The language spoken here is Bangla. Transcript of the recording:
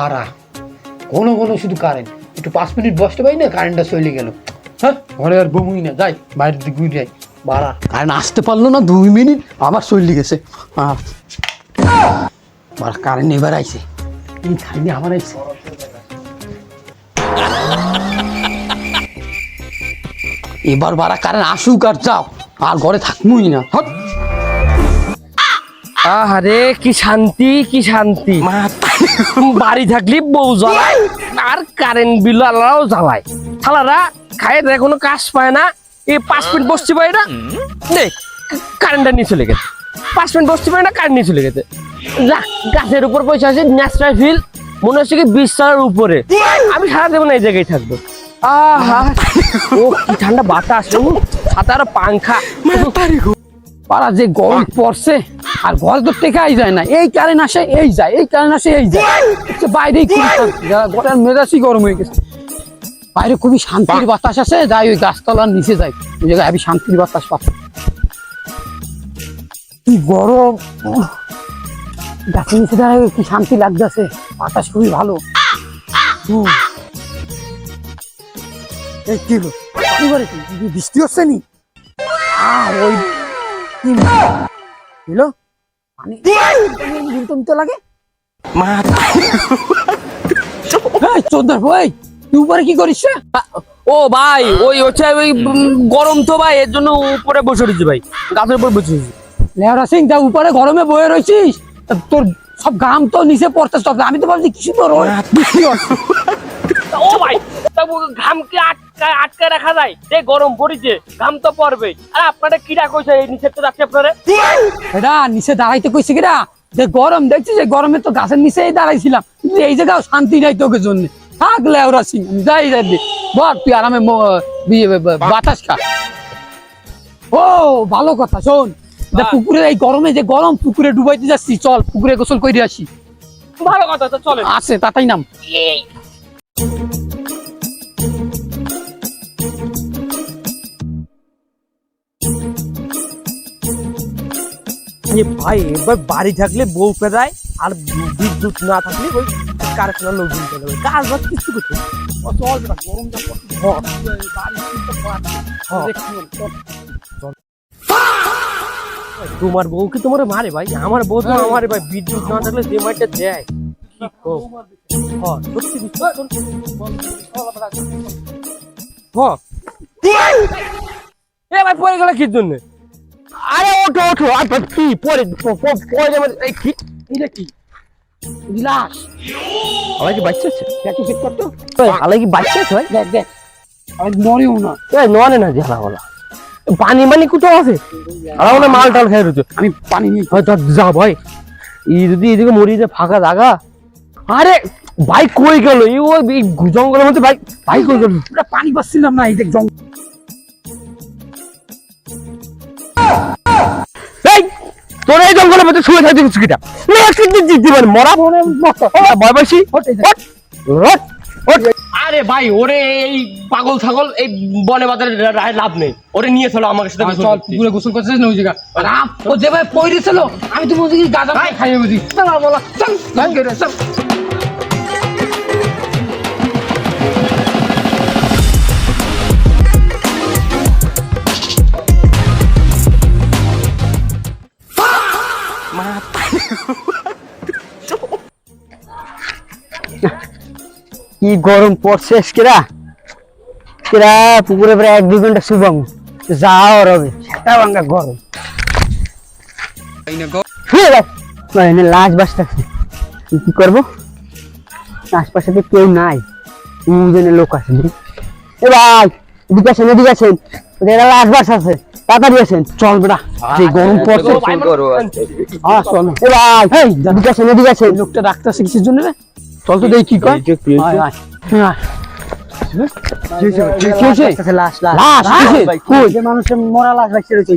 বাড়া ঘন ঘন শুধু কারেন্ট, একটু 5 মিনিট বসতে পারি না কারেন্টটা চলে গেল। হ্যাঁ ঘরে আর বমুই না, যাই বাইরের দিকে ঘুরে যাই। বাড়া কারেন্ট আসতে পারলো না 2 মিনিট, আবার চলে গেছে। বাড়া কারেন্ট এবার আইছে, এই খাইনি আবার আইছে। এবার বাড়া কারেন্ট আসুক আর যাও, আর ঘরে থাকবই না। আরে কি শান্তি কি শান্তি, বাড়ি থাকলে বউ জ্বালায় আর কারেন্ট বিল আলাও জ্বালায়। শালারা খায় দেয় কোনো কাজ পায় না, এই 5 মিনিট বসতে পারে না, দেখ কারেন্টটা নিয়ে চলে গেছে। 5 মিনিট বসতে পারে না, কারেন্ট নিয়ে চলে গেছে। যাক গাছের উপর পয়সা আছে, ন্যাচারাল ফিল মনে হচ্ছে কি 20 তলার উপরে। আমি সারা জীবন এই জায়গায় থাকবো। আহা ও কি ঠান্ডা বাতাস, ছাতার পাংখা। পাড়া যে গরম পড়ছে, আর ঘরে তো টেকাই যায় না। এই কারেন্ট আসে এই যায়, এই কারেন্ট আসে এই যায়। বাইরেই ঘরের মেজাজই গরম হয়ে গেছে। বাইরে খুবই শান্তির বাতাস আছে, যাই ওই গাছতলার নিচে যাই, ওই জায়গায় আমি শান্তির বাতাস পাচ্ছি। কি গরম, গাছের নিচে দাঁড়ায় কি শান্তি লাগতেছে, বাতাস খুবই ভালো। বৃষ্টি হচ্ছে নি? ওই লাগে চোদ্দার ভাই, তুই উপরে কি করিস? ও ভাই ওই হচ্ছে ওই গরম তো ভাই, এর জন্য উপরে বসে রয়েছি ভাই, গাছের উপর বসে রয়েছি। লেহরা সিং যা উপরে গরমে বয়ে রয়েছিস, তোর সব ঘাম তো নিচে পড়তে সব। আমি তো ভাবছি কিছু তো বৃষ্টি হচ্ছে। ও ভাই ঘামকে আটকায় রাখা যায়, যে গরম পড়েছে ঘাম তো পড়বে। আর আপনারা কিরা কইছে এই নিচে তো রাখছে আপনারা? এটা নিচে দাঁড়াইতে কইছে কিরা, যে গরম দেখছি, যে গরমে তো গাছের নিচেই দাঁড়াইছিলাম, কিন্তু এই জায়গাও শান্তি নাই তোকে জন্য। থাক লেহরা সিং, আমি যাই যাই বল, তুই আরামে বাতাস খা। ও ভালো কথা, শোন পুকুরে এই গরমে যে গরম, পুকুরে ডুবাইতে যাচ্ছি, চল পুকুরে গোসল করে আসি। ভালো কথা, তো চলে আছে তাতাই নাম। ভাই এবার বাড়ি থাকলে বউ পেদায়, আর বিদ্যুৎ না থাকলে ওই কারখানার লোক কিনতে যাবে, কাজ বাজ কিছু করতে। তোমার বউ কি তোমার মারে ভাই? আমার বউ তো আমারে ভাই, বিদ্যুৎ না থাকলে যে মাইটা দেয় সত্যি বিশ্বাস। এ ভাই পরে গেলে কি জন্য? আরে ওঠো ওঠো, আর কি পরে কি এটা কি লাশ? আমার কি বাচ্চা আছে? দেখো চেক করতো, আলাই কি বাচ্চা আছে ভাই? দেখ দেখ, আর মরেও না। নয় না জ্বালা বলা, পানি মানি কোথাও আছে? আমার মাল টাল খাই রয়েছে, আমি পানি নিয়ে যা ভাই। এই যদি এদিকে মরিয়ে যায় ফাঁকা জায়গা, আরে বাইক কই গেল? এই ওই জঙ্গলের মধ্যে বাইক বাইক কই গেল? পানি পাচ্ছিলাম না, এই দেখ জঙ্গল। তোর এই জঙ্গলের মধ্যে শুয়ে থাকতে কিটা জীবন মরা ভয় পাইছি। আরে ভাই ওরে এই পাগল ছাগল এই বনে বাজারে লাভ নেই, ওরে নিয়ে চলো আমার সাথে। চল পুকুরে গোসল করছিস না ওই জায়গা, ও যে ভাই পড়েছিল, আমি তো বুঝি গাঁজা খাইয়ে বুঝি। চল বলা চল চল। কি গরম পড়ছে কেরা কেরা, পুকুরে প্রায় 1-2 ঘন্টা শুবাম, যাও রবে সেটা ভাঙ্গা গরম। লাশ বাসতেছে, কি করবো? আশপাশে তো কেউ নাই, লোক আছে। এ ভাই এদিকে আসেন, এদিকে আসেন, লাশ বাস আছে, তাড়াতাড়ি আসেন। চল বেটা, যে গরম পড়ছে। এ ভাই এদিকে আসেন, এদিকে আসেন। লোকটা ডাক্তার কিসের জন্য রে? চল তো দেখি কি কয়। মানুষের মরা লাশ বাঁচিয়ে রয়েছে।